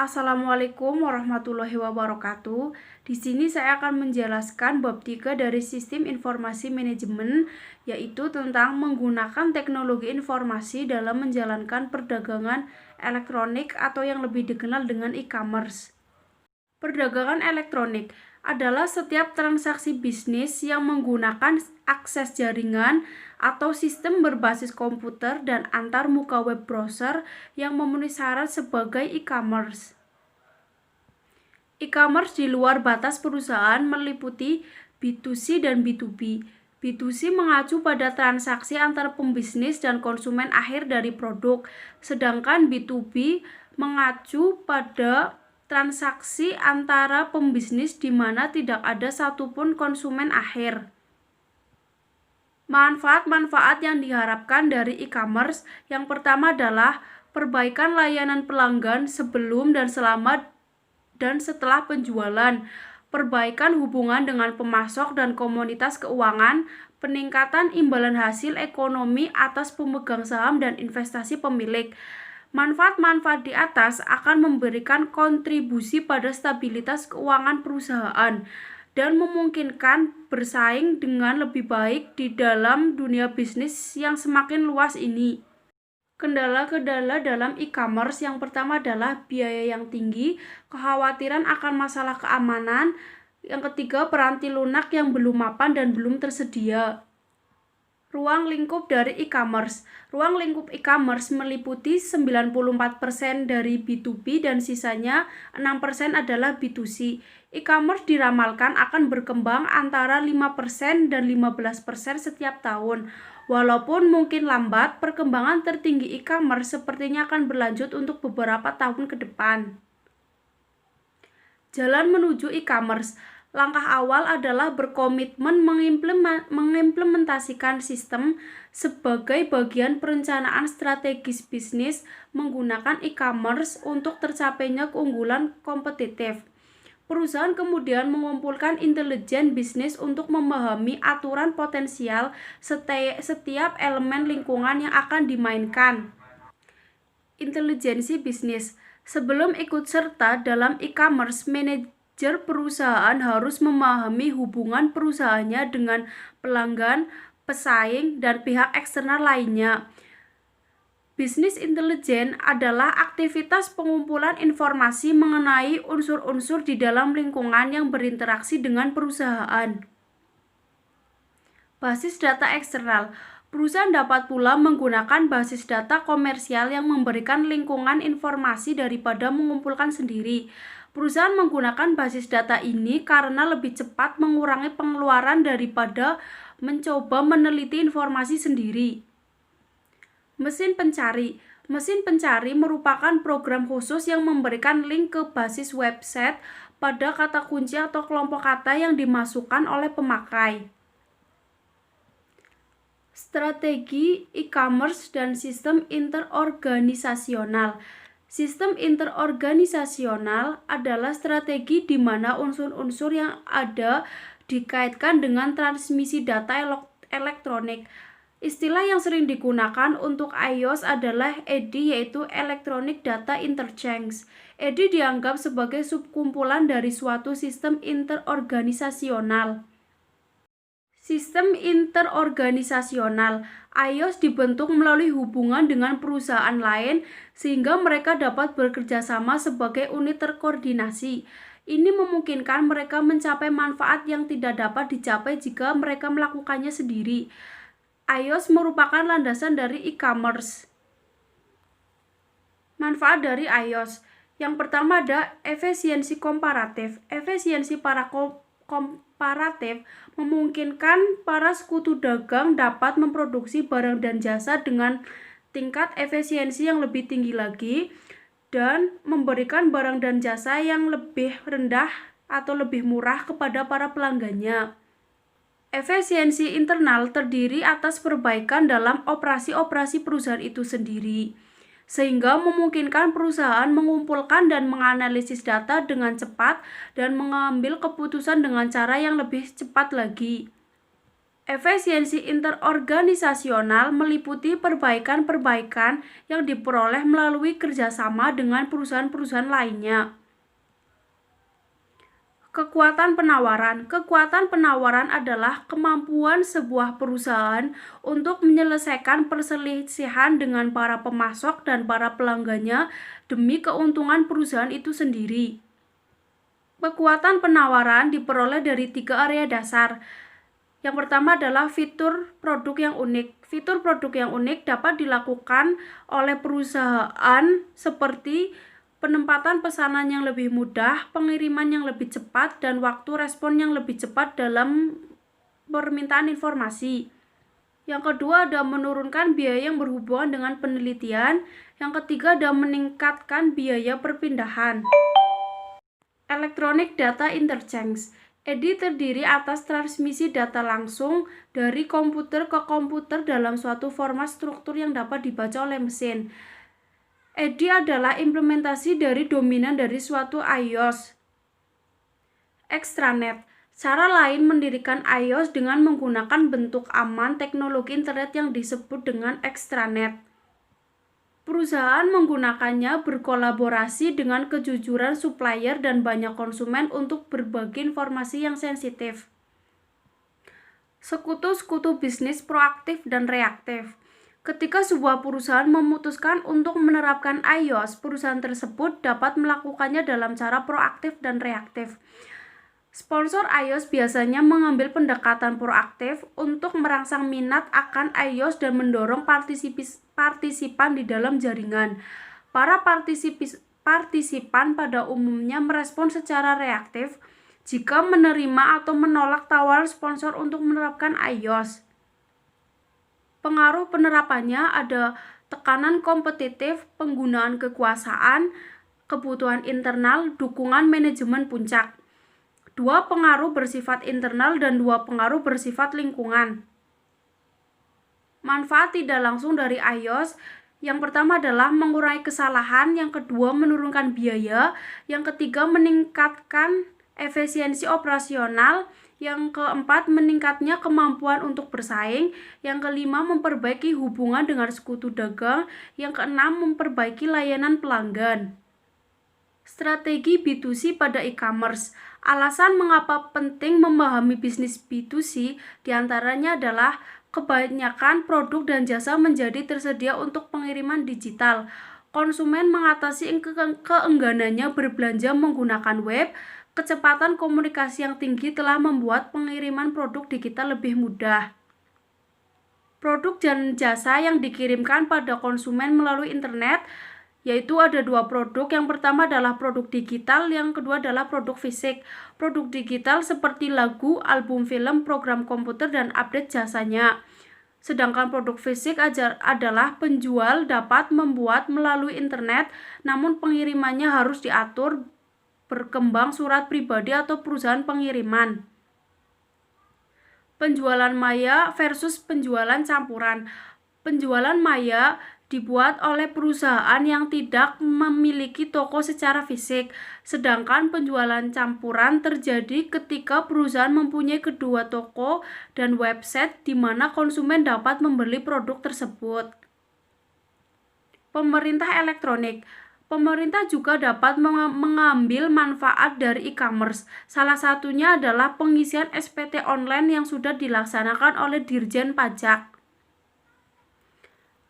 Assalamualaikum warahmatullahi wabarakatuh. Di sini saya akan menjelaskan bab 3 dari Sistem Informasi Manajemen, yaitu tentang menggunakan teknologi informasi dalam menjalankan perdagangan elektronik atau yang lebih dikenal dengan e-commerce. Perdagangan elektronik adalah setiap transaksi bisnis yang menggunakan akses jaringan atau sistem berbasis komputer dan antar muka web browser yang memenuhi syarat sebagai e-commerce. E-commerce di luar batas perusahaan meliputi B2C dan B2B. B2C mengacu pada transaksi antar pembisnis dan konsumen akhir dari produk, sedangkan B2B mengacu pada transaksi antara pembisnis di mana tidak ada satupun konsumen akhir. Manfaat-manfaat yang diharapkan dari e-commerce yang pertama adalah perbaikan layanan pelanggan sebelum dan selama dan setelah penjualan, perbaikan hubungan dengan pemasok dan komunitas keuangan, peningkatan imbalan hasil ekonomi atas pemegang saham dan investasi pemilik. Manfaat-manfaat di atas akan memberikan kontribusi pada stabilitas keuangan perusahaan dan memungkinkan bersaing dengan lebih baik di dalam dunia bisnis yang semakin luas ini. Kendala-kendala dalam e-commerce yang pertama adalah biaya yang tinggi, kekhawatiran akan masalah keamanan, yang ketiga peranti lunak yang belum mapan dan belum tersedia. Ruang lingkup dari e-commerce. Ruang lingkup e-commerce meliputi 94% dari B2B dan sisanya 6% adalah B2C. E-commerce diramalkan akan berkembang antara 5% dan 15% setiap tahun. Walaupun mungkin lambat, perkembangan tertinggi e-commerce sepertinya akan berlanjut untuk beberapa tahun ke depan. Jalan menuju e-commerce. Langkah awal adalah berkomitmen mengimplementasikan sistem sebagai bagian perencanaan strategis bisnis menggunakan e-commerce untuk tercapainya keunggulan kompetitif. Perusahaan kemudian mengumpulkan intelijen bisnis untuk memahami aturan potensial setiap elemen lingkungan yang akan dimainkan. Intelijensi bisnis. Sebelum ikut serta dalam e-commerce, manajer perusahaan harus memahami hubungan perusahaannya dengan pelanggan, pesaing, dan pihak eksternal lainnya. Bisnis intelijen adalah aktivitas pengumpulan informasi mengenai unsur-unsur di dalam lingkungan yang berinteraksi dengan perusahaan. Basis data eksternal. Perusahaan dapat pula menggunakan basis data komersial yang memberikan lingkungan informasi daripada mengumpulkan sendiri. Perusahaan menggunakan basis data ini karena lebih cepat mengurangi pengeluaran daripada mencoba meneliti informasi sendiri. Mesin pencari. Mesin pencari merupakan program khusus yang memberikan link ke basis website pada kata kunci atau kelompok kata yang dimasukkan oleh pemakai. Strategi e-commerce dan sistem interorganisasional. Sistem interorganisasional adalah strategi di mana unsur-unsur yang ada dikaitkan dengan transmisi data elektronik. Istilah yang sering digunakan untuk iOS adalah EDI, yaitu Electronic Data Interchange. EDI dianggap sebagai subkumpulan dari suatu sistem interorganisasional. Sistem interorganisasional. iOS dibentuk melalui hubungan dengan perusahaan lain sehingga mereka dapat bekerja sama sebagai unit terkoordinasi. Ini memungkinkan mereka mencapai manfaat yang tidak dapat dicapai jika mereka melakukannya sendiri. iOS merupakan landasan dari e-commerce. Manfaat dari iOS. Yang pertama ada efisiensi komparatif. Efisiensi para komparatif memungkinkan para sekutu dagang dapat memproduksi barang dan jasa dengan tingkat efisiensi yang lebih tinggi lagi dan memberikan barang dan jasa yang lebih rendah atau lebih murah kepada para pelanggannya. Efisiensi internal terdiri atas perbaikan dalam operasi-operasi perusahaan itu sendiri, sehingga memungkinkan perusahaan mengumpulkan dan menganalisis data dengan cepat dan mengambil keputusan dengan cara yang lebih cepat lagi. Efisiensi interorganisasional meliputi perbaikan-perbaikan yang diperoleh melalui kerjasama dengan perusahaan-perusahaan lainnya. Kekuatan penawaran. Kekuatan penawaran adalah kemampuan sebuah perusahaan untuk menyelesaikan perselisihan dengan para pemasok dan para pelanggannya demi keuntungan perusahaan itu sendiri. Kekuatan penawaran diperoleh dari 3 area dasar. Yang pertama adalah fitur produk yang unik. Fitur produk yang unik dapat dilakukan oleh perusahaan seperti penempatan pesanan yang lebih mudah, pengiriman yang lebih cepat, dan waktu respon yang lebih cepat dalam permintaan informasi. Yang kedua ada menurunkan biaya yang berhubungan dengan penelitian. Yang ketiga ada meningkatkan biaya perpindahan. Electronic Data Interchange. EDI terdiri atas transmisi data langsung dari komputer ke komputer dalam suatu format struktur yang dapat dibaca oleh mesin. EDI adalah implementasi dari dominan dari suatu iOS. Extranet. Cara lain mendirikan iOS dengan menggunakan bentuk aman teknologi internet yang disebut dengan extranet. Perusahaan menggunakannya berkolaborasi dengan kejujuran supplier dan banyak konsumen untuk berbagi informasi yang sensitif. Sekutu-sekutu bisnis proaktif dan reaktif. Ketika sebuah perusahaan memutuskan untuk menerapkan iOS, perusahaan tersebut dapat melakukannya dalam cara proaktif dan reaktif. Sponsor iOS biasanya mengambil pendekatan proaktif untuk merangsang minat akan iOS dan mendorong partisipan di dalam jaringan. Para partisipan pada umumnya merespon secara reaktif jika menerima atau menolak tawaran sponsor untuk menerapkan iOS. Pengaruh penerapannya ada tekanan kompetitif, penggunaan kekuasaan, kebutuhan internal, dukungan manajemen puncak. 2 pengaruh bersifat internal dan 2 pengaruh bersifat lingkungan. Manfaat tidak langsung dari iOS. Yang pertama adalah mengurangi kesalahan, yang kedua menurunkan biaya, yang ketiga meningkatkan efisiensi operasional, yang keempat meningkatnya kemampuan untuk bersaing, yang kelima memperbaiki hubungan dengan sekutu dagang, yang keenam memperbaiki layanan pelanggan. Strategi B2C pada e-commerce. Alasan mengapa penting memahami bisnis B2C diantaranya adalah kebanyakan produk dan jasa menjadi tersedia untuk pengiriman digital. Konsumen mengatasi keengganannya berbelanja menggunakan web. Kecepatan komunikasi yang tinggi telah membuat pengiriman produk digital lebih mudah. Produk dan jasa yang dikirimkan pada konsumen melalui internet, yaitu ada 2 produk. Yang pertama adalah produk digital, yang kedua adalah produk fisik. Produk digital seperti lagu, album film, program komputer, dan update jasanya. Sedangkan produk fisik adalah penjual dapat membuat melalui internet, namun pengirimannya harus diatur berkembang surat pribadi atau perusahaan pengiriman. Penjualan maya versus penjualan campuran. Penjualan maya dibuat oleh perusahaan yang tidak memiliki toko secara fisik, sedangkan penjualan campuran terjadi ketika perusahaan mempunyai kedua toko dan website di mana konsumen dapat membeli produk tersebut. Pemerintah elektronik. Pemerintah juga dapat mengambil manfaat dari e-commerce. Salah satunya adalah pengisian SPT online yang sudah dilaksanakan oleh Dirjen Pajak.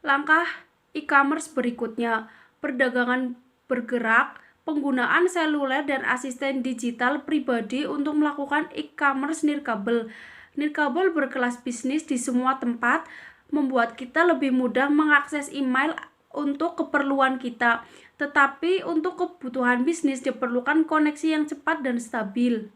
Langkah e-commerce berikutnya, perdagangan bergerak, penggunaan seluler dan asisten digital pribadi untuk melakukan e-commerce nirkabel. Nirkabel berkelas bisnis di semua tempat, membuat kita lebih mudah mengakses email untuk keperluan kita, tetapi untuk kebutuhan bisnis diperlukan koneksi yang cepat dan stabil.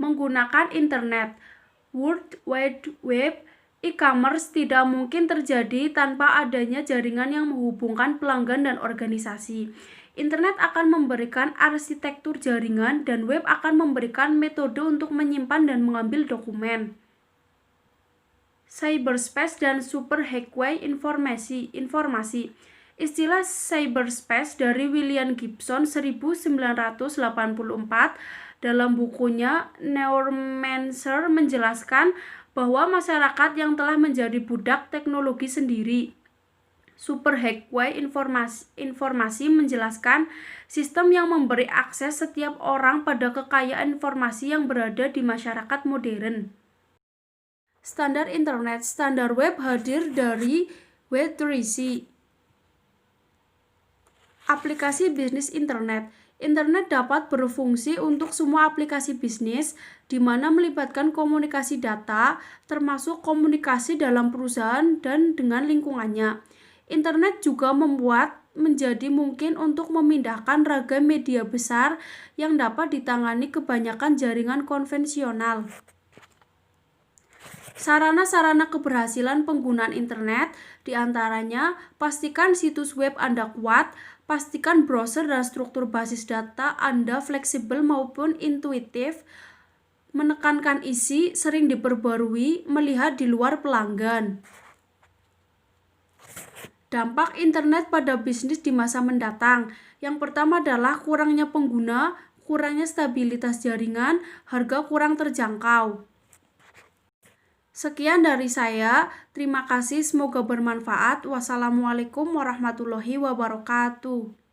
Menggunakan internet, World Wide Web, e-commerce tidak mungkin terjadi tanpa adanya jaringan yang menghubungkan pelanggan dan organisasi. Internet akan memberikan arsitektur jaringan dan web akan memberikan metode untuk menyimpan dan mengambil dokumen. Cyberspace dan superhighway informasi. Istilah cyberspace dari William Gibson 1984 Dalam bukunya, Neuromancer menjelaskan bahwa masyarakat yang telah menjadi budak teknologi sendiri. Super Hackway informasi menjelaskan sistem yang memberi akses setiap orang pada kekayaan informasi yang berada di masyarakat modern. Standar internet, standar web hadir dari W3C. Aplikasi bisnis internet. Internet dapat berfungsi untuk semua aplikasi bisnis, di mana melibatkan komunikasi data, termasuk komunikasi dalam perusahaan dan dengan lingkungannya. Internet juga membuat menjadi mungkin untuk memindahkan ragam media besar yang dapat ditangani kebanyakan jaringan konvensional. Sarana-sarana keberhasilan penggunaan internet diantaranya pastikan situs web Anda kuat, pastikan browser dan struktur basis data Anda fleksibel maupun intuitif, menekankan isi, sering diperbarui, melihat di luar pelanggan. Dampak internet pada bisnis di masa mendatang. Yang pertama adalah kurangnya pengguna, kurangnya stabilitas jaringan, harga kurang terjangkau. Sekian dari saya, terima kasih, semoga bermanfaat. Wassalamualaikum warahmatullahi wabarakatuh.